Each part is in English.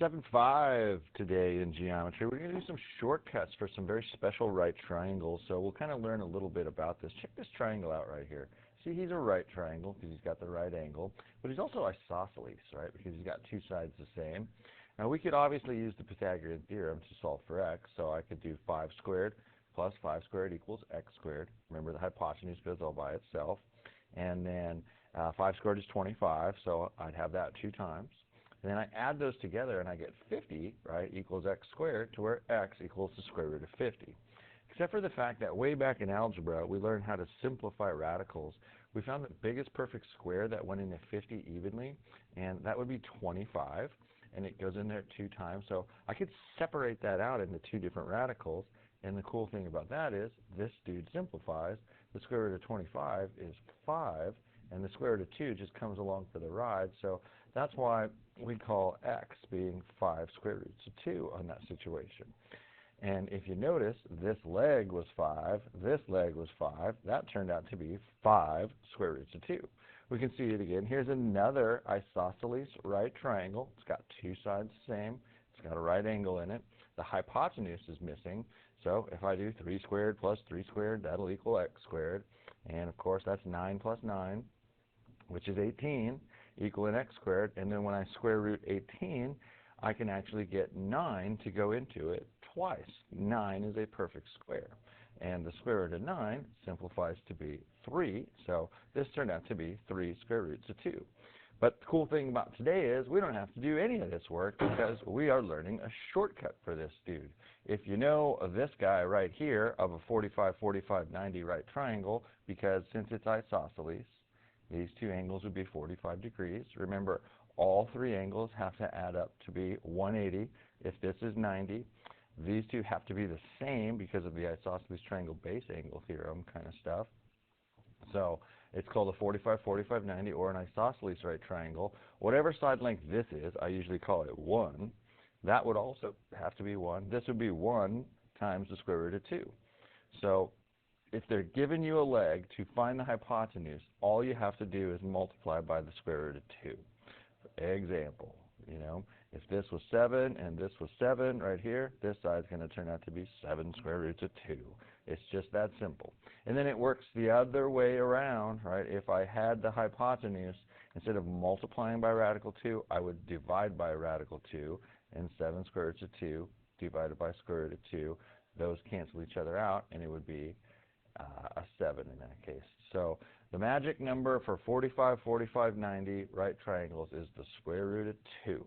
7.5 today in geometry. We're going to do some shortcuts for some very special right triangles. So we'll kind of learn a little bit about this. Check this triangle out right here. See, he's a right triangle because he's got the right angle, but he's also isosceles, right, because he's got two sides the same. Now we could obviously use the Pythagorean theorem to solve for x, so I could do 5 squared plus 5 squared equals x squared. Remember, the hypotenuse goes all by itself. And then 5 squared is 25, so I'd have that 2 times. And then I add those together and I get 50, right, equals x squared, to where x equals the square root of 50. Except for the fact that way back in algebra, we learned how to simplify radicals. We found the biggest perfect square that went into 50 evenly, and that would be 25, and it goes in there 2 times. So I could separate that out into 2 different radicals, and the cool thing about that is this dude simplifies. The square root of 25 is 5, and the square root of 2 just comes along for the ride. So that's why we call x being 5 square roots of 2 on that situation. And if you notice, this leg was 5, this leg was 5. That turned out to be 5 square roots of 2. We can see it again. Here's another isosceles right triangle. It's got 2 sides the same. It's got a right angle in it. The hypotenuse is missing. So if I do 3 squared plus 3 squared, that'll equal x squared. And of course, that's 9 plus 9, which is 18, equaling x squared. And then when I square root 18, I can actually get 9 to go into it twice. 9 is a perfect square. And the square root of 9 simplifies to be 3. So this turned out to be 3 square roots of 2. But the cool thing about today is we don't have to do any of this work because we are learning a shortcut for this dude. If you know of this guy right here of a 45, 45, 90 right triangle, because since it's isosceles, these 2 angles would be 45 degrees. Remember, all 3 angles have to add up to be 180. If this is 90, these 2 have to be the same because of the isosceles triangle base angle theorem kind of stuff. So it's called a 45, 45, 90, or an isosceles right triangle. Whatever side length this is, I usually call it 1. That would also have to be 1. This would be 1 times the square root of 2. So if they're giving you a leg to find the hypotenuse, all you have to do is multiply by the square root of 2. For example, if this was 7 and this was 7 right here, this side's going to turn out to be 7 square roots of 2. It's just that simple. And then it works the other way around, right? If I had the hypotenuse, instead of multiplying by radical 2, I would divide by radical 2, and 7 square roots of 2 divided by square root of 2, those cancel each other out, and it would be a 7 in that case. So the magic number for 45, 45, 90 right triangles is the square root of 2.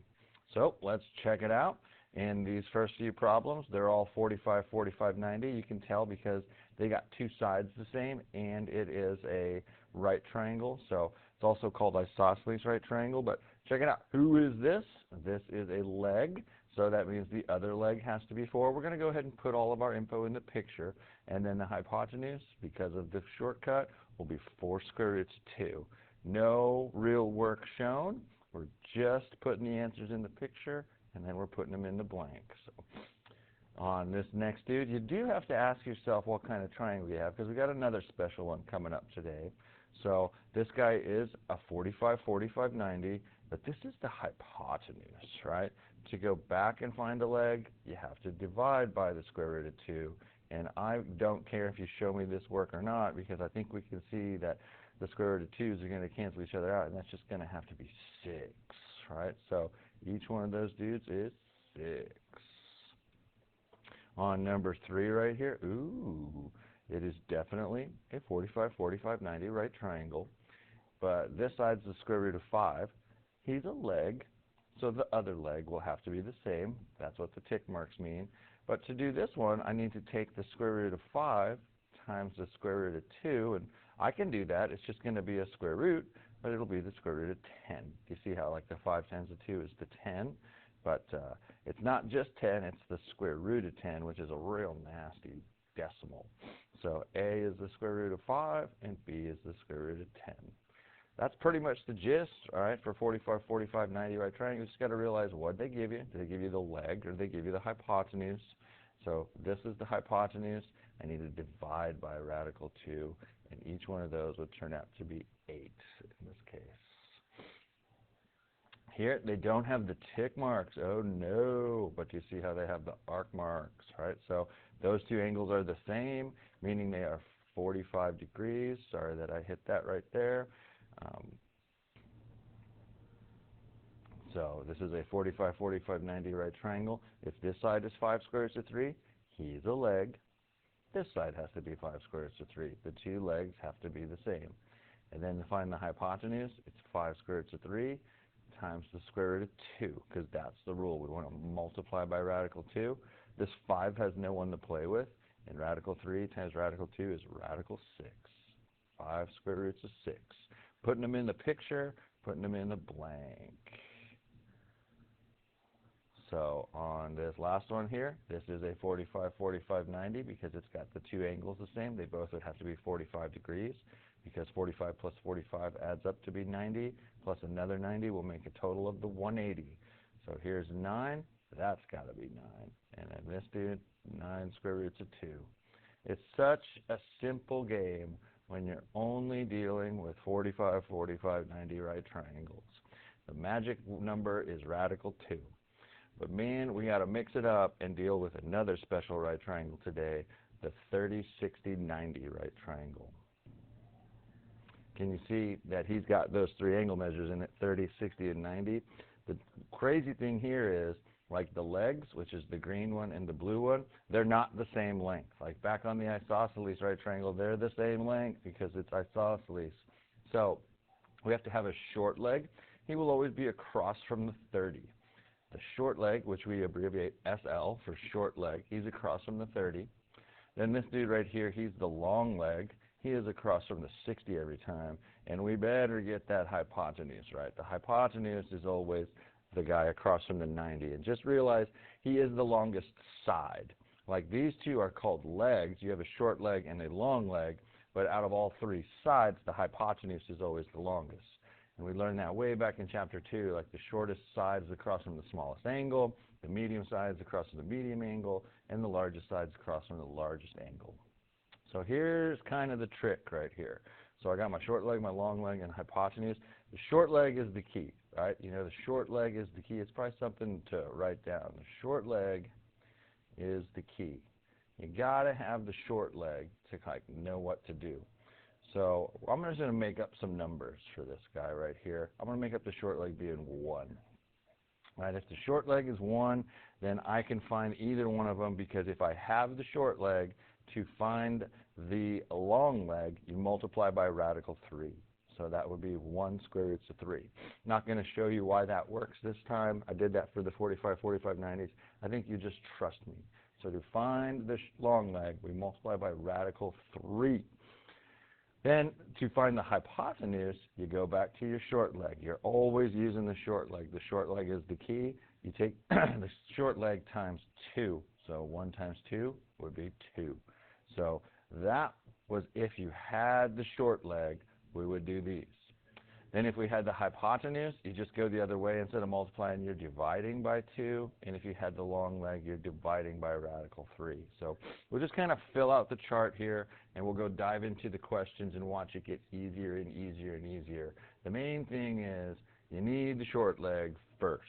So let's check it out. In these first few problems, they're all 45, 45, 90. You can tell because they got 2 sides the same, and it is a right triangle. So it's also called isosceles right triangle. But check it out. Who is this? This is a leg. So that means the other leg has to be 4. We're going to go ahead and put all of our info in the picture. And then the hypotenuse, because of the shortcut, will be 4 square roots of 2. No real work shown. We're just putting the answers in the picture, and then we're putting them in the blank. So on this next dude, you do have to ask yourself what kind of triangle you have, because we got another special one coming up today. So this guy is a 45, 45, 90, but this is the hypotenuse, right? To go back and find a leg, you have to divide by the square root of 2. And I don't care if you show me this work or not, because I think we can see that the square root of 2's are going to cancel each other out, and that's just going to have to be 6, right? So each one of those dudes is 6. On number 3 right here, ooh, it is definitely a 45, 45, 90 right triangle, but this side's the square root of 5. He's a leg, so the other leg will have to be the same. That's what the tick marks mean. But to do this one, I need to take the square root of 5 times the square root of 2, and I can do that. It's just going to be a square root, but it'll be the square root of 10. You see how like the 5 times the 2 is the 10? But it's not just 10, it's the square root of 10, which is a real nasty decimal. So A is the square root of 5, and B is the square root of 10. That's pretty much the gist, all right, for 45, 45, 90 right triangle. You just got to realize what they give you. Do they give you the leg, or do they give you the hypotenuse? So this is the hypotenuse. I need to divide by radical 2, and each one of those would turn out to be 8 in this case. Here, they don't have the tick marks. Oh, no. But you see how they have the arc marks, right? So those two angles are the same, meaning they are 45 degrees. Sorry that I hit that right there. So this is a 45, 45, 90 right triangle. If this side is 5 square roots of 3, he's a leg. This side has to be 5 square roots of 3. The two legs have to be the same. And then to find the hypotenuse, it's 5 square roots of 3 times the square root of 2, because that's the rule. We want to multiply by radical 2. This 5 has no one to play with, and radical 3 times radical 2 is radical 6. 5 square roots of 6. Putting them in the picture, putting them in the blank. So on this last one here, this is a 45, 45, 90 because it's got the two angles the same. They both would have to be 45 degrees because 45 plus 45 adds up to be 90, plus another 90 will make a total of the 180. So here's 9, that's got to be 9. And then this dude, 9 square roots of 2. It's such a simple game when you're only dealing with 45, 45, 90 right triangles. The magic number is radical 2. But man, we got to mix it up and deal with another special right triangle today, the 30, 60, 90 right triangle. Can you see that he's got those three angle measures in it, 30, 60, and 90? The crazy thing here is, like the legs, which is the green one and the blue one, they're not the same length. Like back on the isosceles right triangle, they're the same length because it's isosceles. So we have to have a short leg. He will always be across from the 30. The short leg, which we abbreviate SL for short leg, he's across from the 30. Then this dude right here, he's the long leg. He is across from the 60 every time. And we better get that hypotenuse right. The hypotenuse is always the guy across from the 90. And just realize he is the longest side. Like these two are called legs. You have a short leg and a long leg. But out of all three sides, the hypotenuse is always the longest. And we learned that way back in chapter 2, like the shortest side is across from the smallest angle, the medium side is across from the medium angle, and the largest side is across from the largest angle. So here's kind of the trick right here. So I got my short leg, my long leg, and hypotenuse. The short leg is the key, right? You know, the short leg is the key. It's probably something to write down. The short leg is the key. You got to have the short leg to like know what to do. So I'm just going to make up some numbers for this guy right here. I'm going to make up the short leg being 1. Right, if the short leg is 1, then I can find either one of them because if I have the short leg, to find the long leg, you multiply by radical 3. So that would be 1 square roots of 3. Not going to show you why that works this time. I did that for the 45, 45, 90s. I think you just trust me. So to find the long leg, we multiply by radical 3. Then, to find the hypotenuse, you go back to your short leg. You're always using the short leg. The short leg is the key. You take the short leg times 2. So 1 times 2 would be 2. So that was if you had the short leg, we would do these. Then if we had the hypotenuse, you just go the other way. Instead of multiplying, you're dividing by 2. And if you had the long leg, you're dividing by radical 3. So we'll just kind of fill out the chart here, and we'll go dive into the questions and watch it get easier and easier and easier. The main thing is you need the short leg first.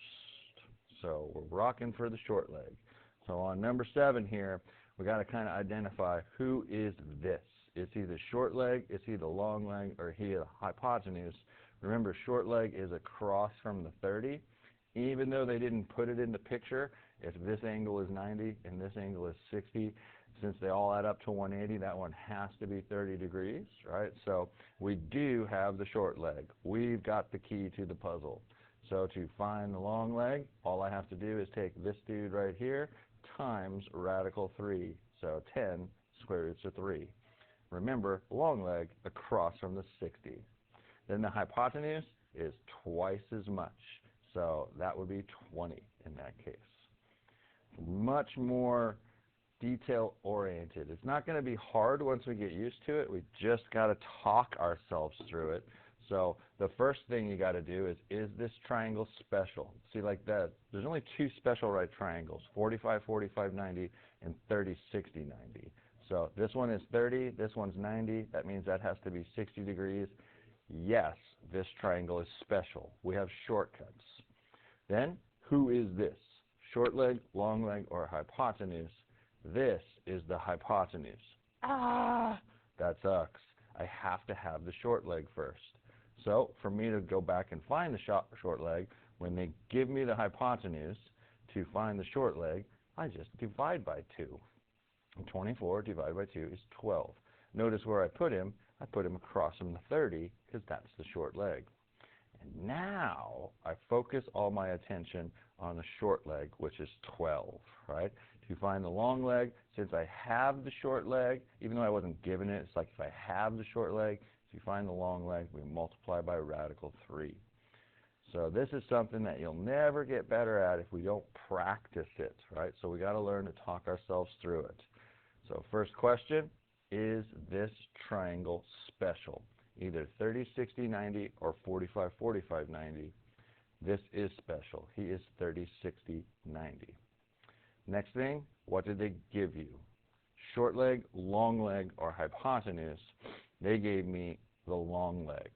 So we're rocking for the short leg. So on number 7 here, we got to kind of identify who is this. Is he the short leg, is he the long leg, or is he a hypotenuse? Remember, short leg is across from the 30. Even though they didn't put it in the picture, if this angle is 90 and this angle is 60, since they all add up to 180, that one has to be 30 degrees, right? So we do have the short leg. We've got the key to the puzzle. So to find the long leg, all I have to do is take this dude right here times radical 3, so 10 square roots of 3. Remember, long leg across from the 60. Then the hypotenuse is twice as much, so that would be 20 in that case. Much more detail-oriented. It's not going to be hard once we get used to it. We just got to talk ourselves through it. So the first thing you got to do is this triangle special? See, like that, there's only 2 special right triangles, 45, 45, 90, and 30, 60, 90. So this one is 30, this one's 90. That means that has to be 60 degrees. Yes, this triangle is special. We have shortcuts. Then, who is this? Short leg, long leg, or hypotenuse? This is the hypotenuse. Ah, that sucks. I have to have the short leg first. So, for me to go back and find the short leg, when they give me the hypotenuse, to find the short leg, I just divide by 2. And 24 divided by 2 is 12. Notice where I put him across from the 30, because that's the short leg. And now I focus all my attention on the short leg, which is 12, right? To find the long leg, since I have the short leg, even though I wasn't given it, it's like if I have the short leg, to find the long leg, we multiply by radical 3. So this is something that you'll never get better at if we don't practice it, right? So we got to learn to talk ourselves through it. So first question, is this triangle special? Either 30, 60, 90 or 45, 45, 90. This is special. He is 30, 60, 90. Next thing, what did they give you? Short leg, long leg, or hypotenuse? They gave me the long leg.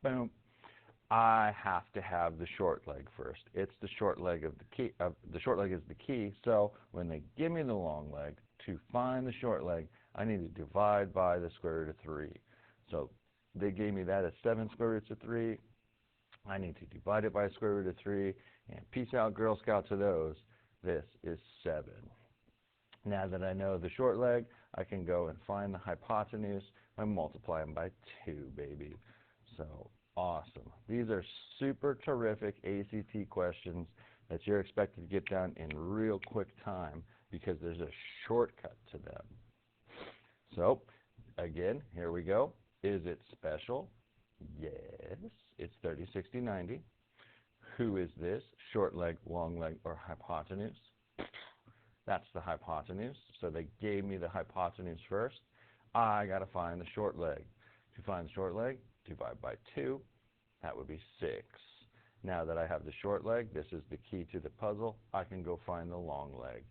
Boom. I have to have the short leg first. It's the short leg of the key. The short leg is the key. So when they give me the long leg, to find the short leg, I need to divide by the square root of 3. So they gave me that as 7 square roots of 3. I need to divide it by square root of 3. And peace out, Girl Scouts of those. This is 7. Now that I know the short leg, I can go and find the hypotenuse by multiplying by 2, baby. So awesome. These are super terrific ACT questions that you're expected to get done in real quick time because there's a shortcut to them. So, again, here we go. Is it special? Yes. It's 30, 60, 90. Who is this? Short leg, long leg, or hypotenuse? That's the hypotenuse. So they gave me the hypotenuse first. I got to find the short leg. To find the short leg, divide by 2. That would be 6. Now that I have the short leg, this is the key to the puzzle, I can go find the long leg.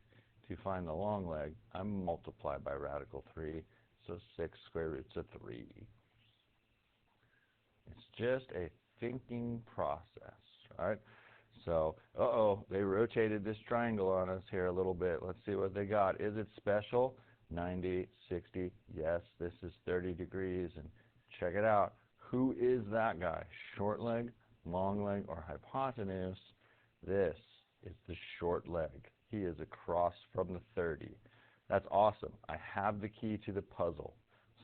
To find the long leg, I multiply by radical 3, so 6 square roots of 3. It's just a thinking process, right? So, they rotated this triangle on us here a little bit. Let's see what they got. Is it special? 90, 60, yes, this is 30 degrees, and check it out. Who is that guy? Short leg, long leg, or hypotenuse? This is the short leg. He is across from the 30. That's awesome. I have the key to the puzzle.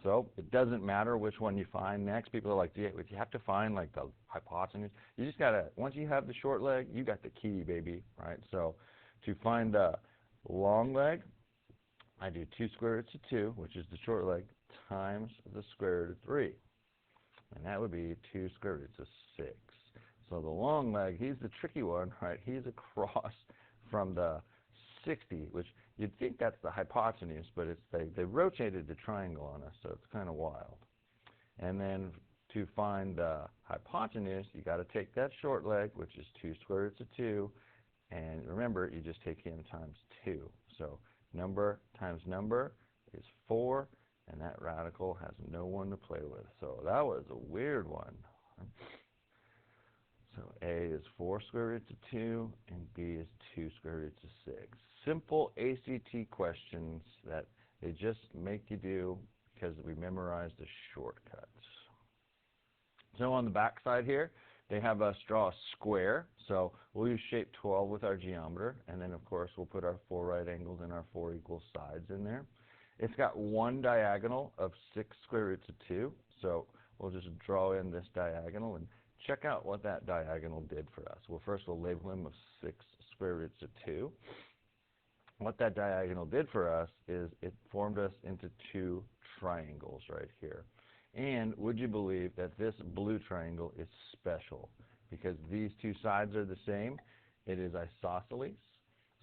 So it doesn't matter which one you find next. People are like, do you have to find like the hypotenuse? You just got to, once you have the short leg, you got the key, baby, right? So to find the long leg, I do 2 square roots of 2, which is the short leg, times the square root of 3. And that would be 2 square roots of 6. So the long leg, he's the tricky one, right? He's across from the 60, which you'd think that's the hypotenuse, but it's they rotated the triangle on us, so it's kind of wild. And then to find the hypotenuse, you got to take that short leg, which is 2 square roots of 2, and remember, you just take him times 2. So number times number is 4, and that radical has no one to play with. So that was a weird one. So A is 4 square roots of 2, and B is 2 square roots of 6. Simple ACT questions that they just make you do because we memorized the shortcuts. So on the back side here, they have us draw a square. So we'll use shape 12 with our geometer, and then of course we'll put our 4 right angles and our 4 equal sides in there. It's got one diagonal of 6 square roots of 2, so we'll just draw in this diagonal and check out what that diagonal did for us. Well, first we'll label him of 6 square roots of 2. What that diagonal did for us is it formed us into 2 triangles right here. And would you believe that this blue triangle is special? Because these 2 sides are the same. It is isosceles.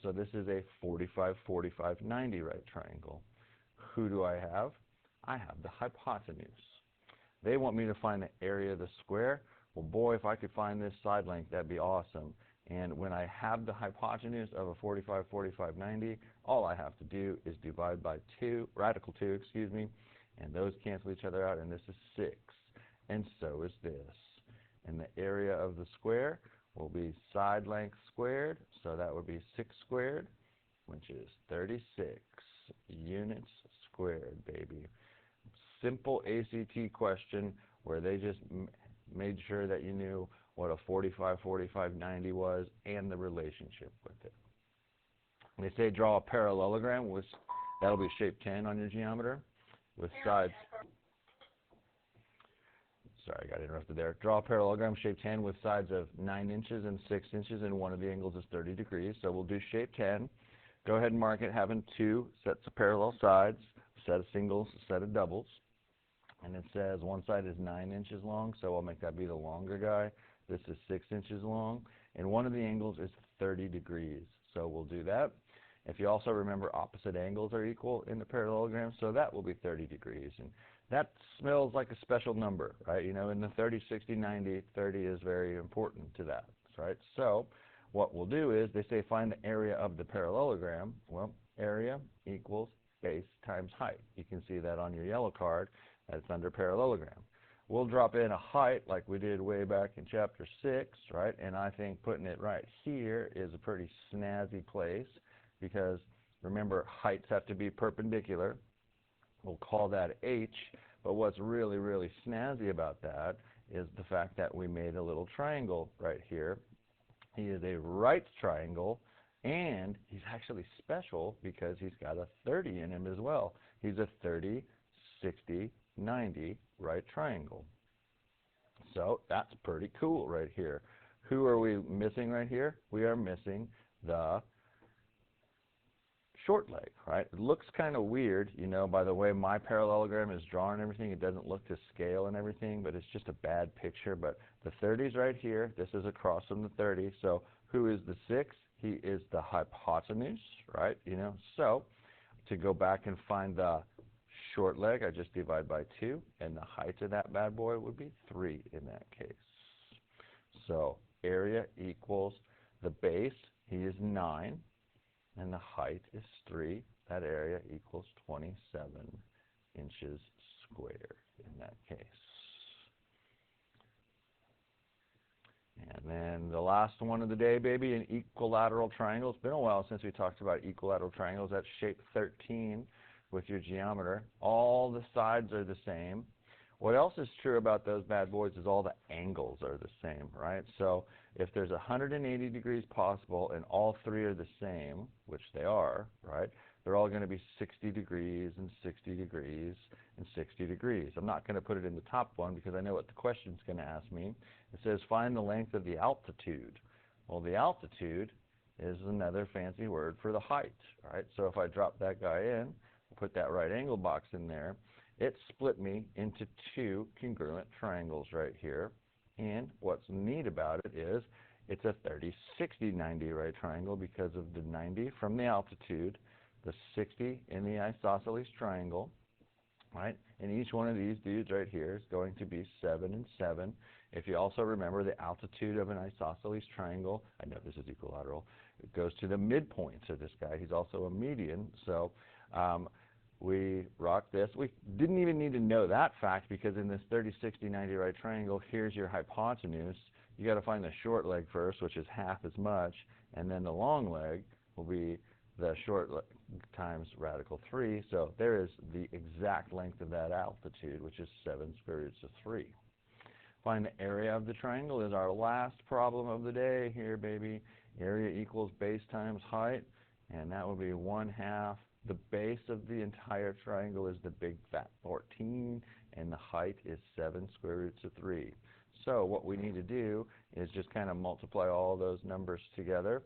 So this is a 45, 45, 90 right triangle. Who do I have? I have the hypotenuse. They want me to find the area of the square. Well, boy, if I could find this side length, that'd be awesome. And when I have the hypotenuse of a 45, 45, 90, all I have to do is divide by 2, radical 2, excuse me, and those cancel each other out, and this is 6. And so is this. And the area of the square, will be side length squared, so that would be 6 squared, which is 36 units squared, baby. Simple ACT question where they just made sure that you knew what a 45, 45, 90 was and the relationship with it. They say draw a parallelogram, with that'll be shape 10 on your geometer, with sides. Sorry, I got interrupted there. Draw a parallelogram, shape 10, with sides of 9 inches and 6 inches, and one of the angles is 30 degrees. So we'll do shape 10. Go ahead and mark it having 2 sets of parallel sides, a set of singles, a set of doubles. And it says one side is 9 inches long, so I'll make that be the longer guy. This is 6 inches long, and one of the angles is 30 degrees. So we'll do that. If you also remember, opposite angles are equal in the parallelogram, so that will be 30 degrees. And that smells like a special number, right? You know, in the 30, 60, 90, 30 is very important to that, right? So what we'll do is, they say find the area of the parallelogram. Well, area equals base times height. You can see that on your yellow card. That's under parallelogram. We'll drop in a height like we did way back in chapter 6, right? And I think putting it right here is a pretty snazzy place, because remember, heights have to be perpendicular. We'll call that H, but what's really, really snazzy about that is the fact that we made a little triangle right here. He is a right triangle, and he's actually special because he's got a 30 in him as well. He's a 30, 60, 90 right triangle. So that's pretty cool right here. Who are we missing right here? We are missing the short leg, right? It looks kind of weird, you know, by the way my parallelogram is drawn and everything. It doesn't look to scale and everything, but it's just a bad picture. But the 30 is right here. This is across from the 30. So who is the 6? He is the hypotenuse, right? You know, so to go back and find the short leg, I just divide by 2, and the height of that bad boy would be 3 in that case. So area equals the base, he is 9, and the height is 3. That area equals 27 inches squared in that case. And then the last one of the day, baby, an equilateral triangle. It's been a while since we talked about equilateral triangles. That's shape 13 with your geometer. All the sides are the same. What else is true about those bad boys is all the angles are the same, right? So if there's 180 degrees possible and all 3 are the same, which they are, right, they're all going to be 60 degrees and 60 degrees and 60 degrees. I'm not going to put it in the top one because I know what the question's going to ask me. It says find the length of the altitude. Well, the altitude is another fancy word for the height, right? So if I drop that guy in, put that right angle box in there, it split me into 2 congruent triangles right here. And what's neat about it is it's a 30, 60, 90 right triangle because of the 90 from the altitude, the 60 in the isosceles triangle, right? And each one of these dudes right here is going to be 7 and 7. If you also remember the altitude of an isosceles triangle, I know this is equilateral, it goes to the midpoint of this guy. He's also a median. So we rock this. We didn't even need to know that fact because in this 30, 60, 90 right triangle, here's your hypotenuse. You got to find the short leg first, which is half as much, and then the long leg will be the short leg times radical 3. So there is the exact length of that altitude, which is 7 square roots of 3. Find the area of the triangle is our last problem of the day here, baby. Area equals base times height, and that will be 1/2. The base of the entire triangle is the big fat 14, and the height is 7 square roots of 3. So what we need to do is just kind of multiply all those numbers together.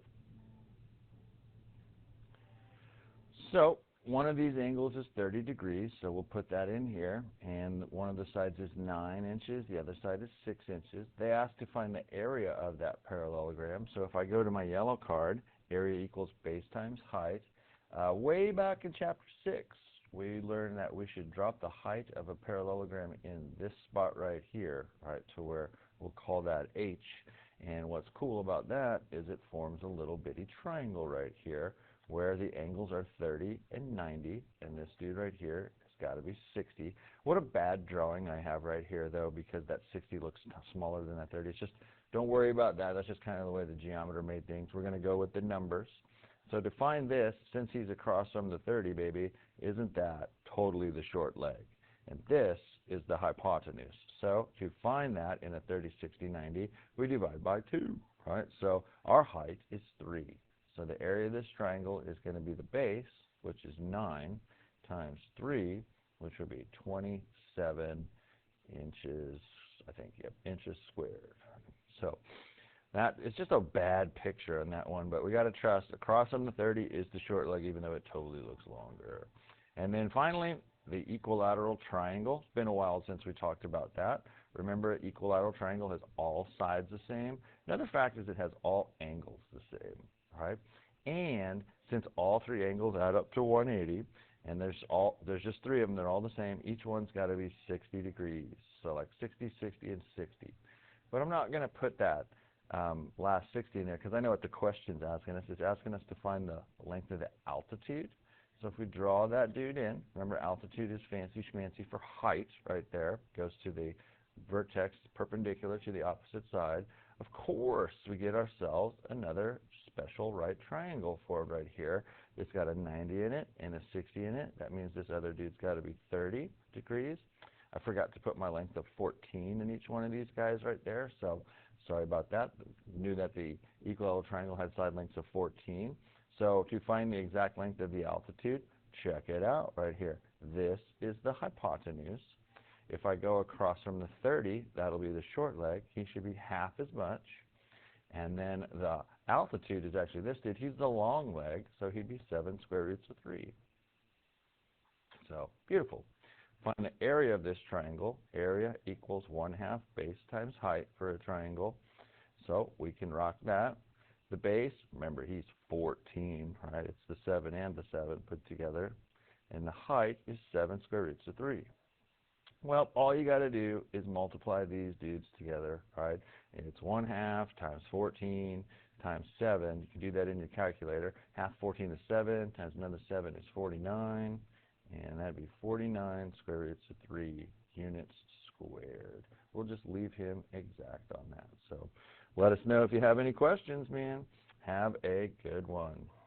So one of these angles is 30 degrees, so we'll put that in here, and one of the sides is 9 inches, the other side is 6 inches. They ask to find the area of that parallelogram, so if I go to my yellow card, area equals base times height. Way back in chapter 6, we learned that we should drop the height of a parallelogram in this spot right here, right, to where we'll call that H. And what's cool about that is it forms a little bitty triangle right here where the angles are 30 and 90, and this dude right here has got to be 60. What a bad drawing I have right here, though, because that 60 looks smaller than that 30. It's just don't worry about that. That's just kind of the way the geometer made things. We're going to go with the numbers. So to find this, since he's across from the 30, baby, isn't that totally the short leg? And this is the hypotenuse. So to find that in a 30, 60, 90, we divide by 2, right? So our height is 3. So the area of this triangle is going to be the base, which is 9, times 3, which would be 27 inches, I think, yep, inches squared. So that it's just a bad picture on that one, but we got to trust across from the 30 is the short leg, even though it totally looks longer. And then finally, the equilateral triangle. It's been a while since we talked about that. Remember, equilateral triangle has all sides the same. Another fact is it has all angles the same, right? And since all 3 angles add up to 180, and there's just 3 of them, they're all the same, each one's got to be 60 degrees. So like 60, 60, and 60. But I'm not going to put that last 60 in there because I know what the question's asking us. It's asking us to find the length of the altitude. So if we draw that dude in, remember altitude is fancy schmancy for height right there. Goes to the vertex perpendicular to the opposite side. Of course, we get ourselves another special right triangle formed right here. It's got a 90 in it and a 60 in it. That means this other dude's got to be 30 degrees. I forgot to put my length of 14 in each one of these guys right there, so sorry about that. Knew that the equilateral triangle had side lengths of 14. So to find the exact length of the altitude, check it out right here. This is the hypotenuse. If I go across from the 30, that'll be the short leg. He should be half as much. And then the altitude is actually this dude. He's the long leg, so he'd be 7 square roots of 3. So, beautiful. Find the area of this triangle. Area equals 1/2 base times height for a triangle. So we can rock that. The base, remember he's 14, right? It's the 7 and the 7 put together. And the height is 7 square roots of 3. Well, all you got to do is multiply these dudes together, right? And it's 1/2 times 14 times 7. You can do that in your calculator. Half 14 is 7 times another 7 is 49. And that'd be 49 square roots of 3 units squared. We'll just leave him exact on that. So let us know if you have any questions, man. Have a good one.